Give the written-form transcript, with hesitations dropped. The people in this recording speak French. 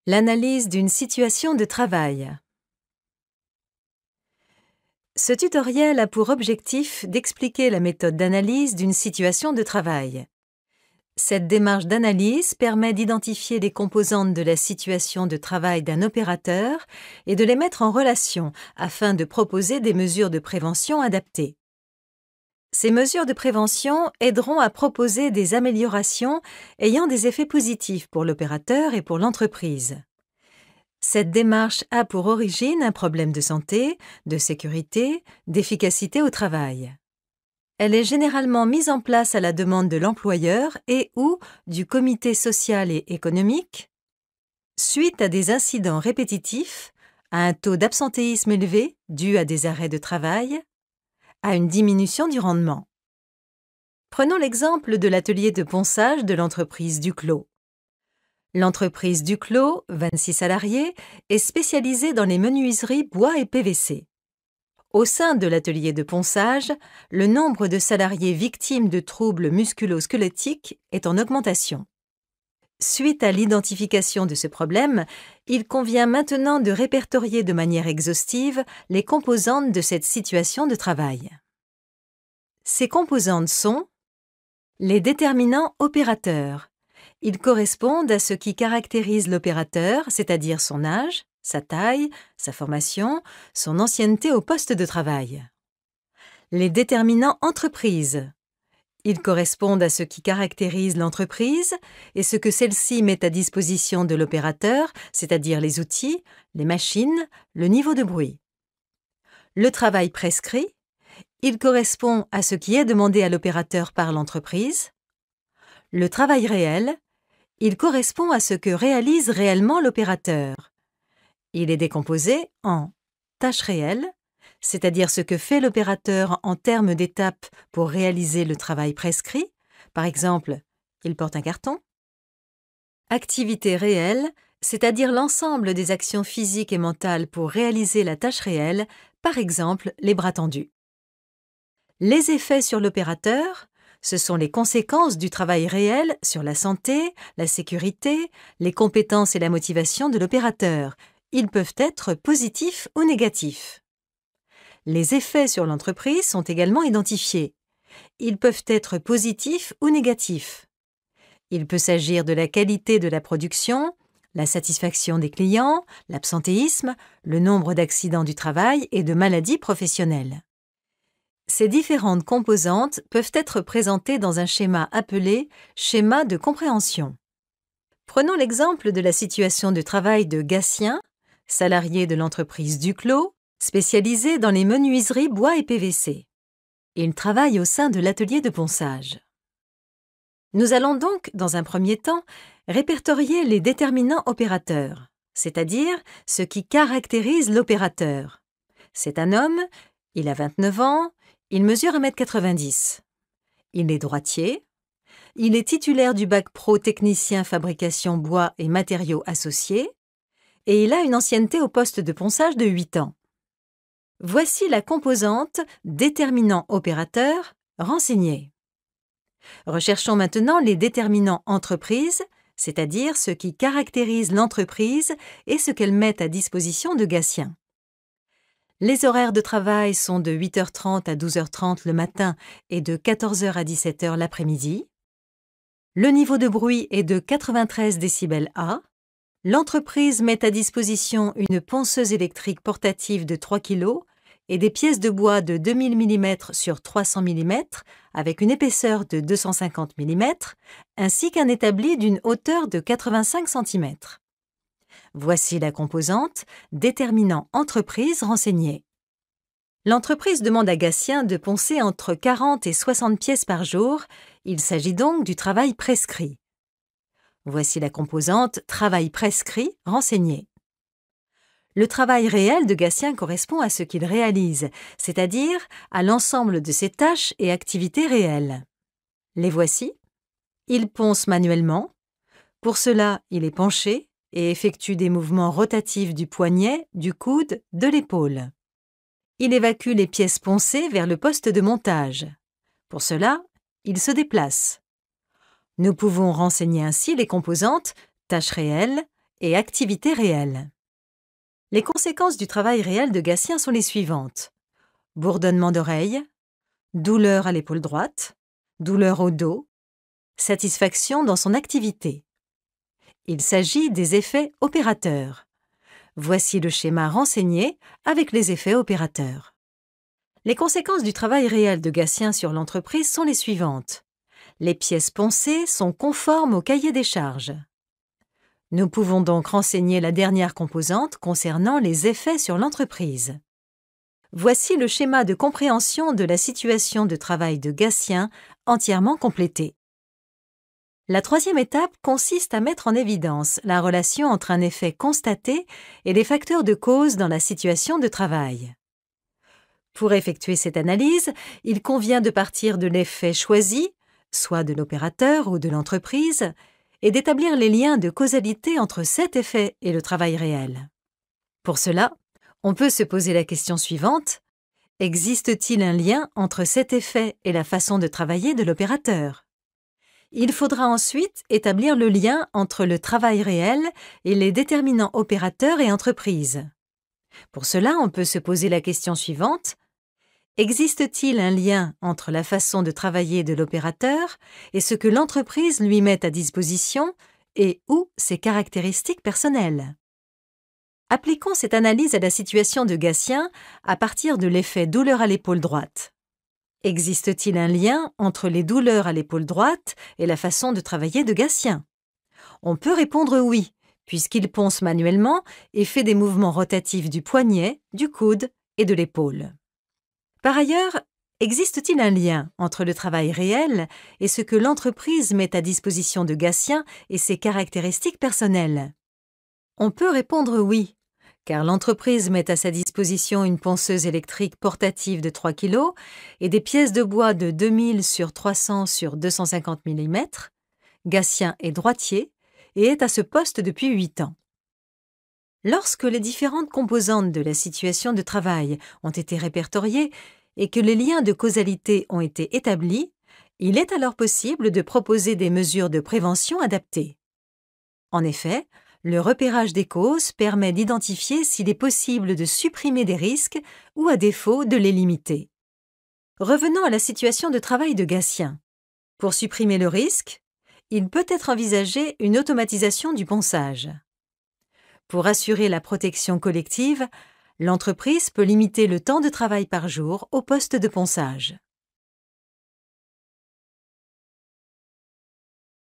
L'analyse d'une situation de travail. Ce tutoriel a pour objectif d'expliquer la méthode d'analyse d'une situation de travail. Cette démarche d'analyse permet d'identifier les composantes de la situation de travail d'un opérateur et de les mettre en relation afin de proposer des mesures de prévention adaptées. Ces mesures de prévention aideront à proposer des améliorations ayant des effets positifs pour l'opérateur et pour l'entreprise. Cette démarche a pour origine un problème de santé, de sécurité, d'efficacité au travail. Elle est généralement mise en place à la demande de l'employeur et/ou du comité social et économique, suite à des incidents répétitifs, à un taux d'absentéisme élevé dû à des arrêts de travail, à une diminution du rendement. Prenons l'exemple de l'atelier de ponçage de l'entreprise Duclos. L'entreprise Duclos, 26 salariés, est spécialisée dans les menuiseries bois et PVC. Au sein de l'atelier de ponçage, le nombre de salariés victimes de troubles musculo-squelettiques est en augmentation. Suite à l'identification de ce problème, il convient maintenant de répertorier de manière exhaustive les composantes de cette situation de travail. Ces composantes sont les déterminants opérateurs. Ils correspondent à ce qui caractérise l'opérateur, c'est-à-dire son âge, sa taille, sa formation, son ancienneté au poste de travail. Les déterminants entreprises. Ils correspondent à ce qui caractérise l'entreprise et ce que celle-ci met à disposition de l'opérateur, c'est-à-dire les outils, les machines, le niveau de bruit. Le travail prescrit. Il correspond à ce qui est demandé à l'opérateur par l'entreprise. Le travail réel. Il correspond à ce que réalise réellement l'opérateur. Il est décomposé en tâches réelles, c'est-à-dire ce que fait l'opérateur en termes d'étapes pour réaliser le travail prescrit. Par exemple, il porte un carton. Activités réelles, c'est-à-dire l'ensemble des actions physiques et mentales pour réaliser la tâche réelle, par exemple les bras tendus. Les effets sur l'opérateur. Ce sont les conséquences du travail réel sur la santé, la sécurité, les compétences et la motivation de l'opérateur. Ils peuvent être positifs ou négatifs. Les effets sur l'entreprise sont également identifiés. Ils peuvent être positifs ou négatifs. Il peut s'agir de la qualité de la production, la satisfaction des clients, l'absentéisme, le nombre d'accidents du travail et de maladies professionnelles. Ces différentes composantes peuvent être présentées dans un schéma appelé schéma de compréhension. Prenons l'exemple de la situation de travail de Gatien, salarié de l'entreprise Duclos, spécialisé dans les menuiseries bois et PVC. Il travaille au sein de l'atelier de ponçage. Nous allons donc, dans un premier temps, répertorier les déterminants opérateurs, c'est-à-dire ce qui caractérise l'opérateur. C'est un homme, il a 29 ans, il mesure 1,90 m. Il est droitier. Il est titulaire du bac pro technicien fabrication bois et matériaux associés. Et il a une ancienneté au poste de ponçage de 8 ans. Voici la composante déterminant opérateur renseigné. Recherchons maintenant les déterminants entreprise, c'est-à-dire ce qui caractérise l'entreprise et ce qu'elle met à disposition de Gatien. Les horaires de travail sont de 8h30 à 12h30 le matin et de 14h à 17h l'après-midi. Le niveau de bruit est de 93 décibels A. L'entreprise met à disposition une ponceuse électrique portative de 3 kg et des pièces de bois de 2000 mm sur 300 mm avec une épaisseur de 250 mm ainsi qu'un établi d'une hauteur de 85 cm. Voici la composante déterminant entreprise renseignée. L'entreprise demande à Gatien de poncer entre 40 et 60 pièces par jour. Il s'agit donc du travail prescrit. Voici la composante travail prescrit renseigné. Le travail réel de Gatien correspond à ce qu'il réalise, c'est-à-dire à l'ensemble de ses tâches et activités réelles. Les voici. Il ponce manuellement. Pour cela, il est penché et effectue des mouvements rotatifs du poignet, du coude, de l'épaule. Il évacue les pièces poncées vers le poste de montage. Pour cela, il se déplace. Nous pouvons renseigner ainsi les composantes tâches réelles et activité réelle. Les conséquences du travail réel de Gatien sont les suivantes. Bourdonnement d'oreille, douleur à l'épaule droite, douleur au dos, satisfaction dans son activité. Il s'agit des effets opérateurs. Voici le schéma renseigné avec les effets opérateurs. Les conséquences du travail réel de Gatien sur l'entreprise sont les suivantes. Les pièces poncées sont conformes au cahier des charges. Nous pouvons donc renseigner la dernière composante concernant les effets sur l'entreprise. Voici le schéma de compréhension de la situation de travail de Gatien entièrement complété. La troisième étape consiste à mettre en évidence la relation entre un effet constaté et les facteurs de cause dans la situation de travail. Pour effectuer cette analyse, il convient de partir de l'effet choisi, soit de l'opérateur ou de l'entreprise, et d'établir les liens de causalité entre cet effet et le travail réel. Pour cela, on peut se poser la question suivante. Existe-t-il un lien entre cet effet et la façon de travailler de l'opérateur? Il faudra ensuite établir le lien entre le travail réel et les déterminants opérateurs et entreprises. Pour cela, on peut se poser la question suivante. Existe-t-il un lien entre la façon de travailler de l'opérateur et ce que l'entreprise lui met à disposition et ou ses caractéristiques personnelles? Appliquons cette analyse à la situation de Gatien à partir de l'effet douleur à l'épaule droite. Existe-t-il un lien entre les douleurs à l'épaule droite et la façon de travailler de Gatien? On peut répondre oui, puisqu'il ponce manuellement et fait des mouvements rotatifs du poignet, du coude et de l'épaule. Par ailleurs, existe-t-il un lien entre le travail réel et ce que l'entreprise met à disposition de Gatien et ses caractéristiques personnelles? On peut répondre oui, car l'entreprise met à sa disposition une ponceuse électrique portative de 3 kg et des pièces de bois de 2000 sur 300 sur 250 mm. Gatien est droitier et est à ce poste depuis 8 ans. Lorsque les différentes composantes de la situation de travail ont été répertoriées et que les liens de causalité ont été établis, il est alors possible de proposer des mesures de prévention adaptées. En effet, le repérage des causes permet d'identifier s'il est possible de supprimer des risques ou, à défaut, de les limiter. Revenons à la situation de travail de Gatien. Pour supprimer le risque, il peut être envisagé une automatisation du ponçage. Pour assurer la protection collective, l'entreprise peut limiter le temps de travail par jour au poste de ponçage.